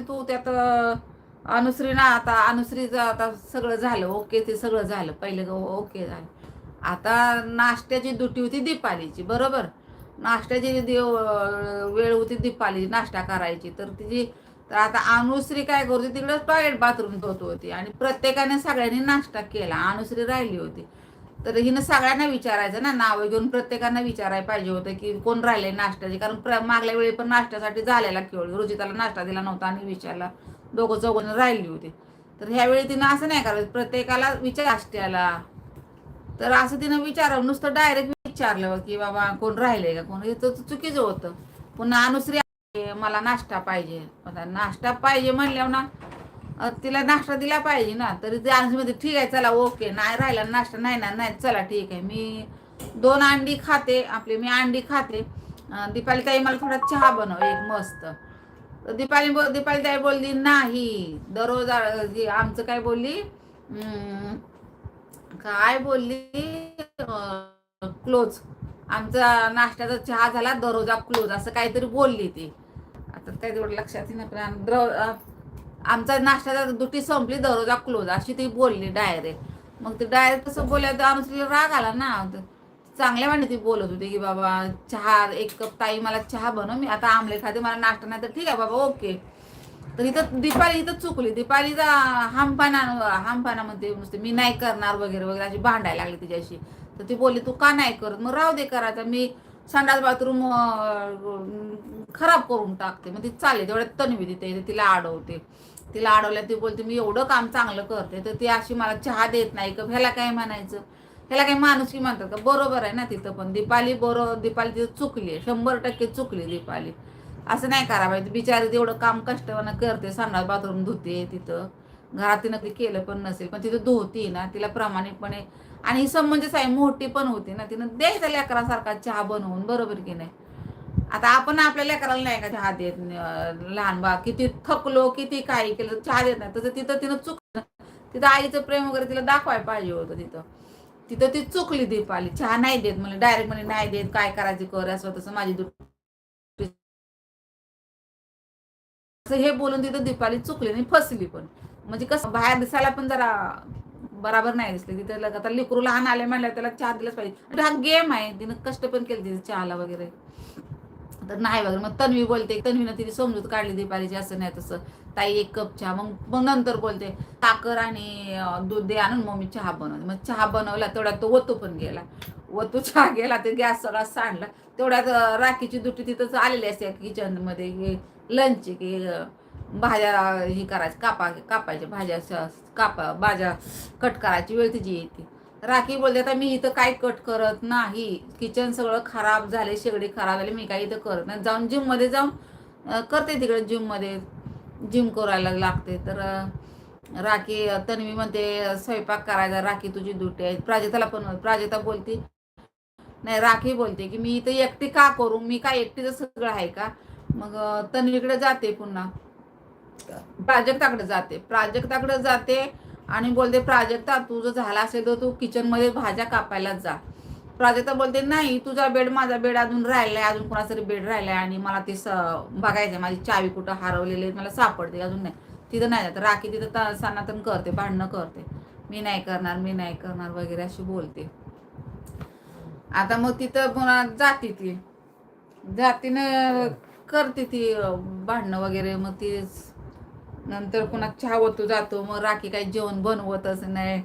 तू त्यात अनुश्री ना, आता अनुश्रीचं आता सगळं झालं ओके, ते सगळं झालं पहिलं ओके झालं. आता नाश्त्याची ड्युटी होती दीपालीची, बरोबर. नाश्त्याची वेळ होती दीपाली नाश्ता करायची, तर तिची तर आता अनुश्री काय करते तिकडे टॉयलेट बाथरूम धुत होती आणि प्रत्येकाने सगळ्यांनी नाश्ता केला, अनुश्री राहिली होती. तर हिनं सगळ्यांना विचारायचं ना, नावं घेऊन प्रत्येकांना विचारायला पाहिजे होतं की कोण राहिले नाश्त्याचे, कारण मागल्या वेळी पण नाश्त्यासाठी झालेला केवळ रुजिताला नाश्ता दिला नव्हता आणि विचारला दोघं चौघं राहिली होती. तर ह्यावेळी तिनं असं नाही करायचं, प्रत्येकाला विचार नाश्त्याला. तर असं तिनं विचारलं, नुसतं डायरेक्ट विचारलं की बाबा कोण राहिले का कोण, हे तर चुकीचं होतं. पुन्हा अनुश्री मला नाश्ता पाहिजे, आता नाश्ता पाहिजे म्हणल्यावर ना तिला नाश्ता दिला पाहिजे ना. तरी ते अनुश्रीमध्ये ठीक आहे चला ओके, नाही राहिला नाश्ता, नाही ना नाही चला ठीक आहे, मी 2 अंडी खाते आपली, मी अंडी खाते. दीपाली ताई मला थोडा चहा बनव एक मस्त. तर दीपाली ताई बोलली नाही, दररोज आमचं काय बोलली, काय बोलली, क्लोज, आमचा नाश्त्याचा चहा झाला दररोजा क्लोज, असं काहीतरी बोलली ती. आता काय तेवढं लक्षात नाही, आमचा नाश्त्याचा दुटी संपली दररोजा क्लोज अशी ती बोलली डायरेक्ट. मग ते डायरेक्ट तसं बोलल्या तर अनुश्रीला राग आला ना. चांगल्या वाणी ती बोलत होती की बाबा चहा 1 कप ताई मला चहा बनव, मी आता आमलेट खाते, मला नाश्ता नाही तर ठीक आहे बाबा ओके. तर इथं दीपाली इथं चुकली, दीपालीचा हमपाना म्हणते नुसते मी नाही करणार वगैरे वगैरे अशी भांडायला लागली तिच्याशी. तर ती बोलली तू का नाही करत, मग राहू दे करायचा, मी संडास बाथरूम खराब करून टाकते. मग ती चालले तेवढ्यात तन्वी तिथे तिला अडवते, तिला अडवल्या ती बोलते मी एवढं काम चांगलं करते तर ती अशी मला चहा देत नाही का, ह्याला काय म्हणायचं, ह्याला काही माणुसकी म्हणतात का. बरोबर आहे ना तिथं पण दीपाली दीपाली तिथं चुकली, 100% चुकली दीपाली. असं नाही करा पाहिजे, बिचारी तेवढं काम कष्टानं करते, संडास बाथरूम धुते तिथं, घरात तिनं ते केलं पण नसेल पण तिथं धुती ना, तिला प्रामाणिकपणे आणि ही समंजस आहे, मोठी पण होती ना, तिनं द्यायचा लेकरासारखा चहा बनवून, बरोबर की नाही. आता आपण आपल्या लेकराला नाही का चहा देत, लहान बा किती थकलो किती काही केलं चहा देत नाही, तसं तिथं तिनं चुकलं. तिथं आईचं प्रेम वगैरे तिला दाखवायला पाहिजे होतं, तिथं तिथं ती चुकली दीपाली, चहा नाही देत म्हणजे डायरेक्ट म्हणजे नाही देत, काय करायचं कर, असं तसं माझी असं हे बोलून तिथं दीपाली चुकली आणि फसली पण. म्हणजे कसं बाहेर दिसायला पण जरा बराबर नाही दिसले तिथे. आता लिकरू लहान आले म्हणलं त्याला चहा दिलाच पाहिजे, हा गेम आहे, तिनं कष्ट पण केले तिथे चहाला वगैरे. तर नाही वगैरे मग तन्वी बोलते, तन्वीनं तिने समजूत काढली दीपालीची असं नाही तसं, ताई 1 कप चहा. मग नंतर बोलते साखर आणि दूध दे आणून मग मी चहा बनवते. मग चहा बनवला तेवढ्यात तो वतू पण गेला, वतू चहा गेला ते गॅस सगळा सांडला. तेवढ्यात राखीची दुटी तिथंच आलेली असते किचनमध्ये लंच की भाज्या ही करायची, कापायच्या भाज्या भाज्या कट करायची वेळ तिची येते. राखी बोलते आता मी इथं काय कट करत नाही, किचन सगळं खराब झाले, शेगडी खराब झाली, मी काही इथं करत नाही, जाऊन जिममध्ये जाऊन करते, तिकडे जिममध्ये जिम करायला लागते. तर राखी तन्वी म्हणते स्वयंपाक करायचा, राखी तुझी ड्युटी आहे. प्राजक्ता बोलते नाही, राखी बोलते की मी इथं एकटी का करू, मी काय एकटीचं सगळं आहे का. मग तन्वीकडे जाते, पुन्हा प्राजक्ताकडे जाते आणि बोलते प्राजक्ता तुझं झाला असेल तर तू किचनमध्ये भाज्या कापायला जा. प्राजक्ता बोलते नाही तुझा बेड माझा बेड अजून राहिलाय, अजून कोणाचा तरी बेड राहिलाय आणि मला ते बघायचंय, माझी चावी कुठं हरवलेली मला सापडते अजून नाही, तिथं नाही जात. राखी तिथं सनातन करते, भांडणं करते, मी नाही करणार वगैरे अशी बोलते. आता मग तिथं पुन्हा ती जातीनं करते ती भांडणं वगैरे. मग ती नंतर पुन्हा चहा होतो जातो, मग राखी काही जेवण बनवतच नाही.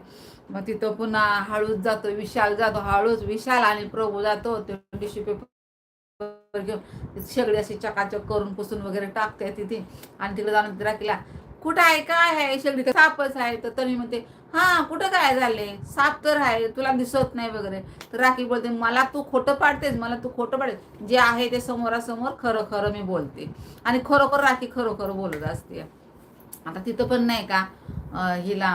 मग तिथं पुन्हा हळूच जातो, विशाल जातो, हळूच विशाल आणि प्रभू जातो, टिश्यू पेपर घेऊन सगळी अशी चकाचक करून पुसून वगैरे टाकते तिथे. आणि तिकडे जाऊन राखीला कुठं आहे काय आहे, शेगडी सापच आहे. तर तरी म्हणते हा कुठं काय झाले, साप तर आहे तुला दिसत नाही वगैरे. तर राखी बोलते मला तू खोटं पाडतेस, मला तू खोटं पाडतेस, जे आहे ते समोरासमोर खरं खरं मी बोलते. आणि खरोखर राखी खरोखर बोलत असते. आता तिथं पण नाही का हिला